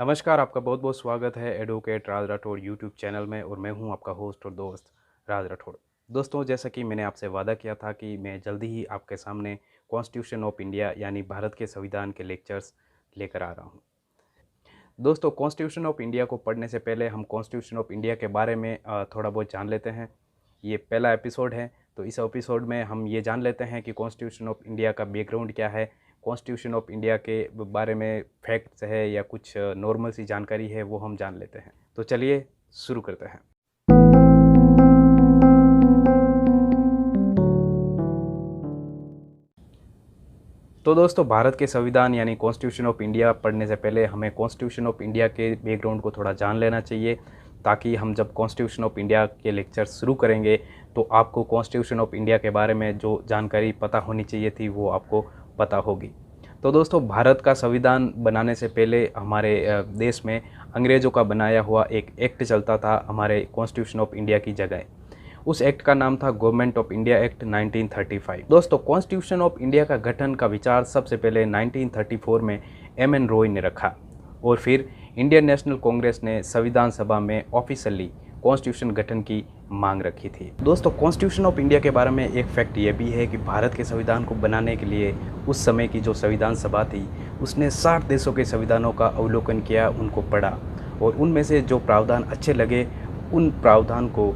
नमस्कार, आपका बहुत-बहुत स्वागत है एडवोकेट राज राठौड़ यूट्यूब चैनल में और मैं हूं आपका होस्ट और दोस्त राज राठौड़। दोस्तों, जैसा कि मैंने आपसे वादा किया था कि मैं जल्दी ही आपके सामने कॉन्स्टिट्यूशन ऑफ इंडिया यानी भारत के संविधान के लेक्चर्स लेकर आ रहा हूं। दोस्तों, कॉन्स्टिट्यूशन ऑफ इंडिया को पढ़ने से पहले हम कॉन्स्टिट्यूशन ऑफ इंडिया के बारे में थोड़ा बहुत जान लेते हैं। ये पहला एपिसोड है, तो इस एपिसोड में हम ये जान लेते हैं कि कॉन्स्टिट्यूशन ऑफ इंडिया का बैकग्राउंड क्या है, कॉन्स्टिट्यूशन ऑफ इंडिया के बारे में फैक्ट्स है या कुछ नॉर्मल सी जानकारी है, वो हम जान लेते हैं। तो चलिए शुरू करते हैं। तो दोस्तों, भारत के संविधान यानी कॉन्स्टिट्यूशन ऑफ इंडिया पढ़ने से पहले हमें कॉन्स्टिट्यूशन ऑफ इंडिया के बैकग्राउंड को थोड़ा जान लेना चाहिए, ताकि हम जब कॉन्स्टिट्यूशन ऑफ इंडिया के लेक्चर शुरू करेंगे तो आपको कॉन्स्टिट्यूशन ऑफ इंडिया के बारे में जो जानकारी पता होनी चाहिए थी वो आपको पता होगी। तो दोस्तों, भारत का संविधान बनाने से पहले हमारे देश में अंग्रेज़ों का बनाया हुआ एक एक्ट चलता था हमारे कॉन्स्टिट्यूशन ऑफ इंडिया की जगह। उस एक्ट का नाम था गवर्नमेंट ऑफ इंडिया एक्ट 1935। दोस्तों, कॉन्स्टिट्यूशन ऑफ इंडिया का गठन का विचार सबसे पहले 1934 में एम.एन. रॉय ने रखा और फिर इंडियन नेशनल कांग्रेस ने संविधान सभा में ऑफिशियली कॉन्स्टिट्यूशन गठन की मांग रखी थी। दोस्तों, कॉन्स्टिट्यूशन ऑफ इंडिया के बारे में एक फैक्ट ये भी है कि भारत के संविधान को बनाने के लिए उस समय की जो संविधान सभा थी उसने 60 देशों के संविधानों का अवलोकन किया, उनको पढ़ा और उनमें से जो प्रावधान अच्छे लगे उन प्रावधान को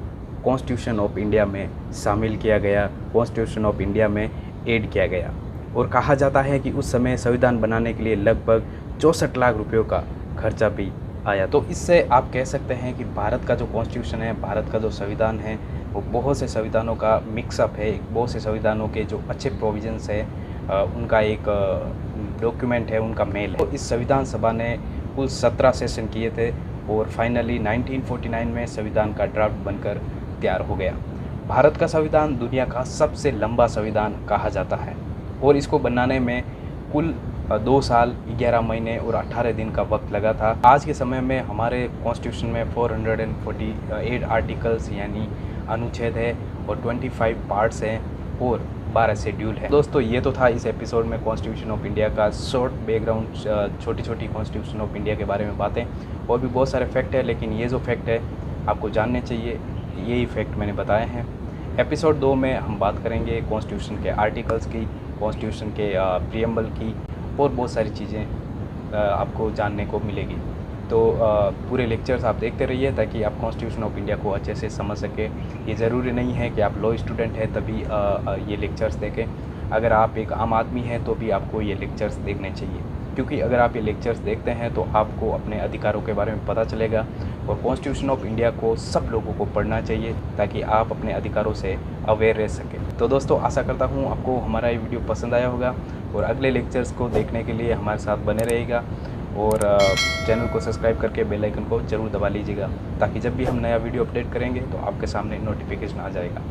कॉन्स्टिट्यूशन ऑफ इंडिया में शामिल किया गया, कॉन्स्टिट्यूशन ऑफ इंडिया में ऐड किया गया। और कहा जाता है कि उस समय संविधान बनाने के लिए लगभग 64 लाख रुपयों का खर्चा भी आया। तो इससे आप कह सकते हैं कि भारत का जो कॉन्स्टिट्यूशन है, भारत का जो संविधान है, वो बहुत से संविधानों का मिक्सअप है, बहुत से संविधानों के जो अच्छे प्रोविजंस है उनका एक डॉक्यूमेंट है, उनका मेल है। तो इस संविधान सभा ने कुल 17 सेशन किए थे और फाइनली 1949 में संविधान का ड्राफ्ट बनकर तैयार हो गया। भारत का संविधान दुनिया का सबसे लंबा संविधान कहा जाता है और इसको बनाने में कुल 2 साल 11 महीने और 18 दिन का वक्त लगा था। आज के समय में हमारे कॉन्स्टिट्यूशन में 448 आर्टिकल्स यानी अनुच्छेद है और 25 पार्ट्स हैं और 12 शेड्यूल है। दोस्तों, ये तो था इस एपिसोड में कॉन्स्टिट्यूशन ऑफ इंडिया का शॉर्ट बैकग्राउंड, छोटी छोटी कॉन्स्टिट्यूशन ऑफ इंडिया के बारे में बातें। और भी बहुत सारे फैक्ट है, लेकिन ये जो फैक्ट है आपको जानने चाहिए, यही फैक्ट मैंने बताए हैं। एपिसोड 2 में हम बात करेंगे कॉन्स्टिट्यूशन के आर्टिकल्स की, कॉन्स्टिट्यूशन के प्रीएम्बल की और बहुत सारी चीज़ें आपको जानने को मिलेगी। तो पूरे लेक्चर्स आप देखते रहिए ताकि आप कॉन्स्टिट्यूशन ऑफ इंडिया को अच्छे से समझ सकें। ये ज़रूरी नहीं है कि आप लॉ स्टूडेंट हैं तभी ये लेक्चर्स देखें। अगर आप एक आम आदमी हैं तो भी आपको ये लेक्चर्स देखने चाहिए, क्योंकि अगर आप ये लेक्चर्स देखते हैं तो आपको अपने अधिकारों के बारे में पता चलेगा। और कॉन्स्टिट्यूशन ऑफ इंडिया को सब लोगों को पढ़ना चाहिए ताकि आप अपने अधिकारों से अवेयर रह सकें। तो दोस्तों, आशा करता हूँ आपको हमारा ये वीडियो पसंद आया होगा और अगले लेक्चर्स को देखने के लिए हमारे साथ बने रहिएगा और चैनल को सब्सक्राइब करके बेल आइकन को ज़रूर दबा लीजिएगा ताकि जब भी हम नया वीडियो अपडेट करेंगे तो आपके सामने नोटिफिकेशन आ जाएगा।